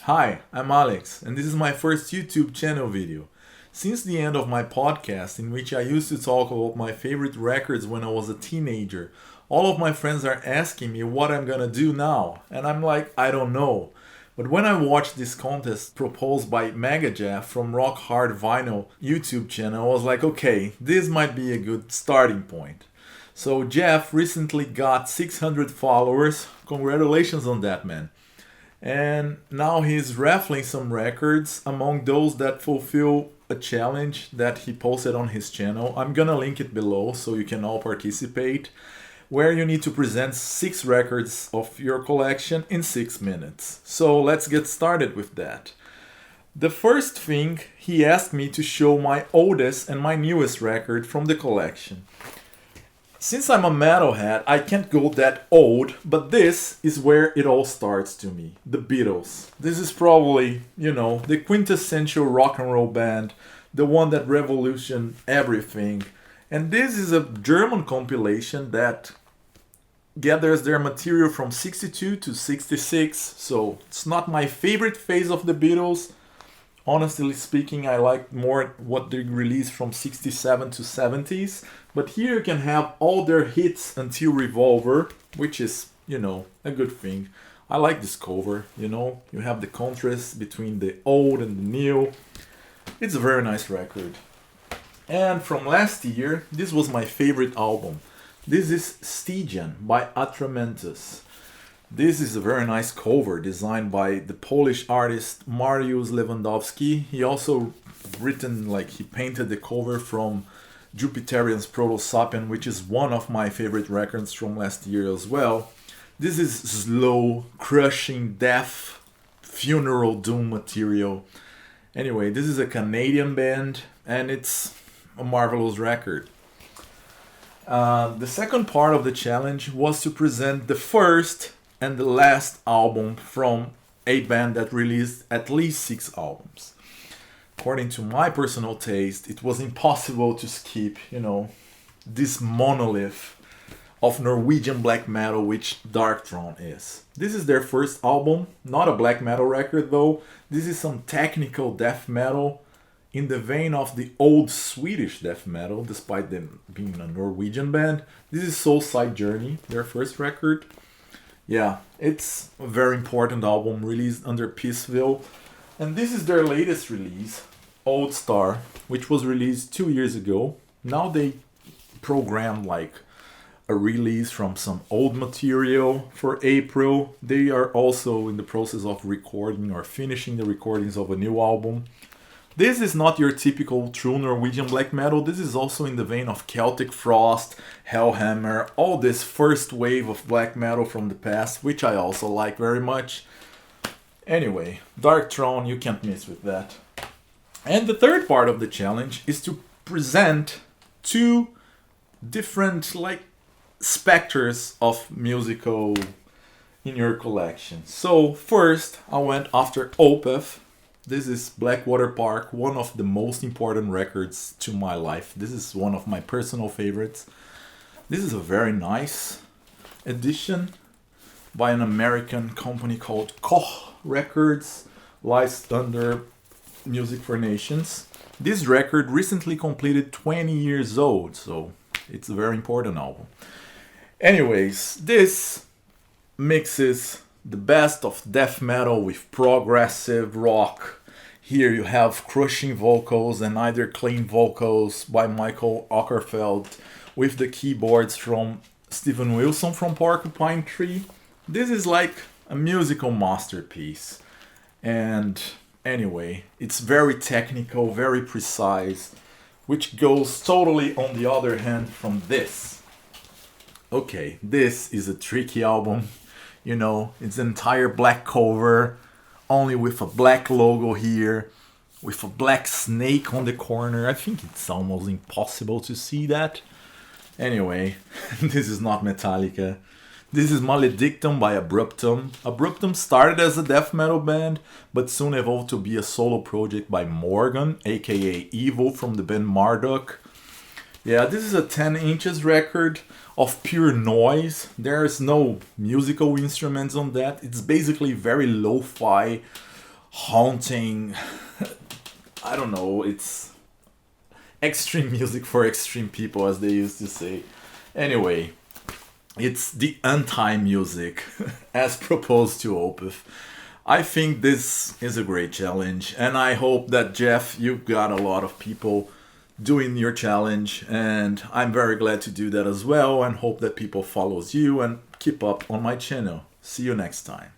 Hi, I'm Alex, and this is my first YouTube channel video. Since the end of my podcast, in which I used to talk about my favorite records when I was a teenager, all of my friends are asking me what I'm gonna do now, and I'm like, I don't know. But when I watched this contest proposed by MegaJeff from Rock Hard Vinyl YouTube channel, I was like, okay, this might be a good starting point. So Jeff recently got 600 followers. Congratulations on that, man. And now he's raffling some records among those that fulfill a challenge that he posted on his channel. I'm gonna link it below so you can all participate, where you need to present 6 records of your collection in 6 minutes. So let's get started with that. The first thing, he asked me to show my oldest and my newest record from the collection. Since I'm a metalhead, I can't go that old, but this is where it all starts to me. The Beatles. This is probably, the quintessential rock and roll band, the one that revolutionized everything. And this is a German compilation that gathers their material from 62 to 66, so it's not my favorite phase of the Beatles. Honestly speaking, I like more what they released from 67 to 70s. But here you can have all their hits until Revolver, which is, a good thing. I like this cover, you have the contrast between the old and the new. It's a very nice record. And from last year, this was my favorite album. This is Stygian by Atramentus. This is a very nice cover designed by the Polish artist Mariusz Lewandowski. He also he painted the cover from Jupiterian's Proto-Sapien, which is one of my favorite records from last year as well. This is slow, crushing, death, funeral doom material. Anyway, this is a Canadian band and it's a marvelous record. The second part of the challenge was to present the first and the last album from a band that released at least 6 albums. According to my personal taste, it was impossible to skip, this monolith of Norwegian black metal, which Darkthrone is. This is their first album, not a black metal record though. This is some technical death metal in the vein of the old Swedish death metal, despite them being a Norwegian band. This is Soulside Journey, their first record. Yeah, it's a very important album released under Peaceville. And this is their latest release, Old Star, which was released 2 years ago. Now they programmed a release from some old material for April. They are also in the process of recording or finishing the recordings of a new album. This is not your typical true Norwegian black metal. This is also in the vein of Celtic Frost, Hellhammer, all this first wave of black metal from the past, which I also like very much. Anyway, Darkthrone, you can't miss with that. And the third part of the challenge is to present 2 different specters of musical in your collection. So first I went after Opeth. This is Blackwater Park, one of the most important records to my life. This is one of my personal favorites. This is a very nice edition by an American company called Koch Records, licensed under Music for Nations. This record recently completed 20 years old, so it's a very important album. Anyways, this mixes the best of death metal with progressive rock. Here you have crushing vocals and either clean vocals by Michael Ockerfeld with the keyboards from Steven Wilson from Porcupine Tree. This is like a musical masterpiece. And anyway, it's very technical, very precise, which goes totally on the other hand from this. Okay, this is a tricky album. It's an entire black cover, only with a black logo here, with a black snake on the corner. I think it's almost impossible to see that. Anyway, this is not Metallica. This is Maledictum by Abruptum. Abruptum started as a death metal band, but soon evolved to be a solo project by Morgan, aka Evil from the band Marduk. Yeah, this is a 10 inches record of pure noise. There's no musical instruments on that. It's basically very lo-fi, haunting. I don't know, it's extreme music for extreme people, as they used to say. Anyway, it's the anti-music as proposed to Opeth. I think this is a great challenge, and I hope that, Jeff, you've got a lot of people doing your challenge, and I'm very glad to do that as well, and hope that people follows you and keep up on my channel. See you next time.